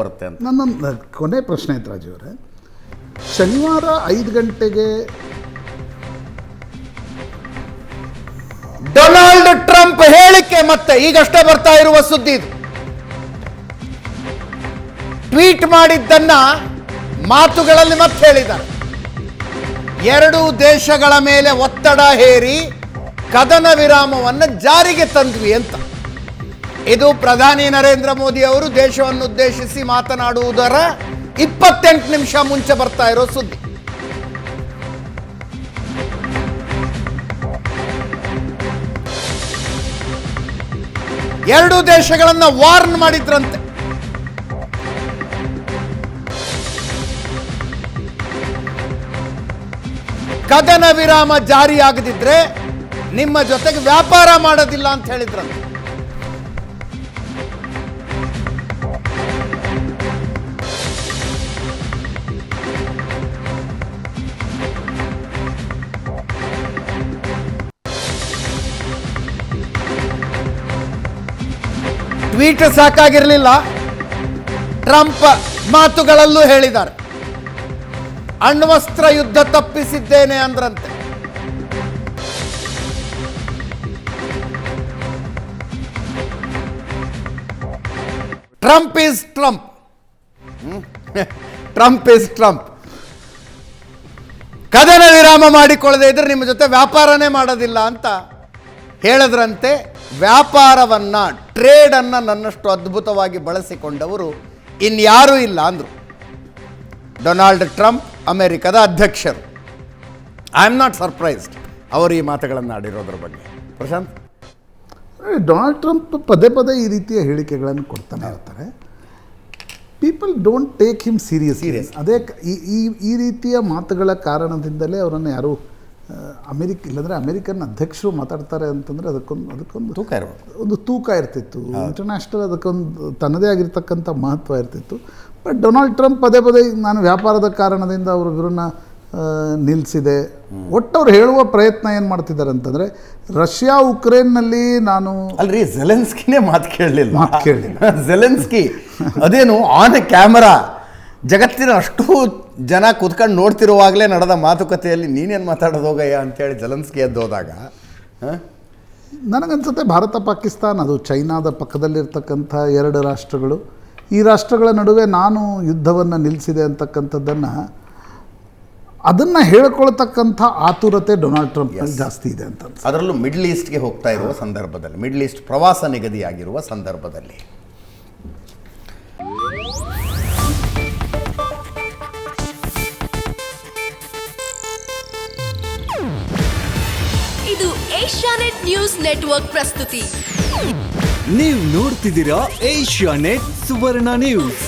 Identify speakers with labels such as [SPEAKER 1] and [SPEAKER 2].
[SPEAKER 1] ಬರುತ್ತೆ ಅಂತ.
[SPEAKER 2] ನನ್ನ ಕೊನೆ ಪ್ರಶ್ನೆ ಇತ್ತು ರಾಜು ಅವರೇ, ಶನಿವಾರ 5 ಗಂಟೆಗೆ
[SPEAKER 1] ಡೊನಾಲ್ಡ್ ಟ್ರಂಪ್ ಹೇಳಿಕೆ ಮತ್ತೆ ಈಗಷ್ಟೇ ಬರ್ತಾ ಇರುವ ಸುದ್ದಿ ಇದು. ಟ್ವೀಟ್ ಮಾಡಿದ್ದನ್ನ ಮಾತುಗಳಲ್ಲಿ ಮತ್ತೆ ಹೇಳಿದ್ದಾರೆ. ಎರಡೂ ದೇಶಗಳ ಮೇಲೆ ಒತ್ತಡ ಹೇರಿ ಕದನ ವಿರಾಮವನ್ನು ಜಾರಿಗೆ ತಂದ್ವಿ ಅಂತ. ಇದು ಪ್ರಧಾನಿ ನರೇಂದ್ರ ಮೋದಿ ಅವರು ದೇಶವನ್ನು ಉದ್ದೇಶಿಸಿ ಮಾತನಾಡುವುದರ 28 ನಿಮಿಷ ಮುಂಚೆ ಬರ್ತಾ ಇರೋ ಸುದ್ದಿ. ಎರಡೂ ದೇಶಗಳನ್ನ ವಾರ್ನ್ ಮಾಡಿದ್ರಂತೆ. ಕದನ ವಿರಾಮ ಜಾರಿಯಾಗದಿದ್ರೆ ನಿಮ್ಮ ಜೊತೆಗೆ ವ್ಯಾಪಾರ ಮಾಡೋದಿಲ್ಲ ಅಂತ ಹೇಳಿದ್ರಂತೆ. ಟ್ವೀಟ್ ಸಾಕಾಗಿರಲಿಲ್ಲ, ಟ್ರಂಪ್ ಮಾತುಗಳಲ್ಲೂ ಹೇಳಿದ್ದಾರೆ. ಅಣ್ವಸ್ತ್ರ ಯುದ್ಧ ತಪ್ಪಿಸಿದ್ದೇನೆ ಅಂದ್ರಂತೆ. Trump is Trump, Trump is Trump. ಕದನ ವಿರಾಮ ಮಾಡಿಕೊಳ್ಳದೆ ಇದ್ರೆ ನಿಮ್ಮ ಜೊತೆ ವ್ಯಾಪಾರನೇ ಮಾಡೋದಿಲ್ಲ ಅಂತ ಹೇಳಿದ್ರಂತೆ. ವ್ಯಾಪಾರವನ್ನ, ಟ್ರೇಡ್ ಅನ್ನ ನನ್ನಷ್ಟು ಅದ್ಭುತವಾಗಿ ಬಳಸಿಕೊಂಡವರು ಇನ್ಯಾರೂ ಇಲ್ಲ ಅಂದ್ರು ಡೊನಾಲ್ಡ್ ಟ್ರಂಪ್, ಅಮೆರಿಕದ ಅಧ್ಯಕ್ಷರು. ಐ ಆಮ್ ನಾಟ್ ಸರ್ಪ್ರೈಸ್ಡ್ ಅವರು ಈ ಮಾತುಗಳನ್ನು ಆಡಿರೋದ್ರ ಬಗ್ಗೆ. ಪ್ರಶಾಂತ್,
[SPEAKER 2] ಡೊನಾಲ್ಡ್ ಟ್ರಂಪ್ ಪದೇ ಪದೇ ಈ ರೀತಿಯ ಹೇಳಿಕೆಗಳನ್ನು ಕೊಡ್ತಾನೆ ಇರ್ತಾರೆ. People don't take him serious. ಅದೇ ಈ ರೀತಿಯ ಮಾತುಗಳ ಕಾರಣದಿಂದಲೇ ಅವರನ್ನು ಯಾರು ಇಲ್ಲಾಂದರೆ ಅಮೆರಿಕನ್ ಅಧ್ಯಕ್ಷರು ಮಾತಾಡ್ತಾರೆ ಅಂತಂದರೆ ಅದಕ್ಕೊಂದು ತೂಕ ಇರ್ತಿತ್ತು. ಇಂಟರ್ನ್ಯಾಷನಲ್ ಅದಕ್ಕೊಂದು ತನ್ನದೇ ಆಗಿರ್ತಕ್ಕಂಥ ಮಹತ್ವ ಇರ್ತಿತ್ತು. ಬಟ್ ಡೊನಾಲ್ಡ್ ಟ್ರಂಪ್ ಪದೇ ಪದೇ ನಾನು ವ್ಯಾಪಾರದ ಕಾರಣದಿಂದ ಅವ್ರ ವಿರುದ್ಧ ನಿಲ್ಲಿಸಿದೆ. ಒಟ್ಟು ಅವ್ರು ಹೇಳುವ ಪ್ರಯತ್ನ ಏನು ಮಾಡ್ತಿದ್ದಾರೆ ಅಂತಂದರೆ, ರಷ್ಯಾ ಉಕ್ರೇನ್ನಲ್ಲಿ ನಾನು
[SPEAKER 1] ಅಲ್ರಿ ಝೆಲೆನ್ಸ್ಕಿನೇ ಮಾತು ಕೇಳಲಿಲ್ಲ.
[SPEAKER 2] ಝೆಲೆನ್ಸ್ಕಿ
[SPEAKER 1] ಅದೇನು ಆನ್ ಕ್ಯಾಮರಾ ಜಗತ್ತಿನ ಅಷ್ಟು ಜನ ಕೂತ್ಕೊಂಡು ನೋಡ್ತಿರುವಾಗಲೇ ನಡೆದ ಮಾತುಕತೆಯಲ್ಲಿ ನೀನೇನು ಮಾತಾಡೋದು ಹೋಗಯ್ಯ ಅಂತೇಳಿ ಝೆಲೆನ್ಸ್ಕಿ ಎದ್ದೋದಾಗ
[SPEAKER 2] ನನಗನ್ಸುತ್ತೆ ಭಾರತ ಪಾಕಿಸ್ತಾನ, ಅದು ಚೈನಾದ ಪಕ್ಕದಲ್ಲಿರ್ತಕ್ಕಂಥ 2 ರಾಷ್ಟ್ರಗಳು, ಈ ರಾಷ್ಟ್ರಗಳ ನಡುವೆ ನಾನು ಯುದ್ಧವನ್ನು ನಿಲ್ಲಿಸಿದೆ ಅಂತಕ್ಕಂಥದ್ದನ್ನು ಅದನ್ನು ಹೇಳ್ಕೊಳ್ತಕ್ಕಂಥ ಆತುರತೆ ಡೊನಾಲ್ಡ್ ಟ್ರಂಪ್ ಜಾಸ್ತಿ ಇದೆ ಅಂತ.
[SPEAKER 1] ಅದರಲ್ಲೂ ಮಿಡ್ಲ್ ಈಸ್ಟ್ಗೆ ಹೋಗ್ತಾ ಇರುವ ಸಂದರ್ಭದಲ್ಲಿ, ಮಿಡ್ಲ್ ಈಸ್ಟ್ ಪ್ರವಾಸ ನಿಗದಿಯಾಗಿರುವ ಸಂದರ್ಭದಲ್ಲಿ.
[SPEAKER 3] ಇದು ಏಷ್ಯಾನೆಟ್ ನ್ಯೂಸ್ ನೆಟ್ವರ್ಕ್ ಪ್ರಸ್ತುತಿ.
[SPEAKER 4] ನೀವು ನೋಡ್ತಿದ್ದೀರಾ ಏಷ್ಯಾನೆಟ್ ಸುವರ್ಣ ನ್ಯೂಸ್.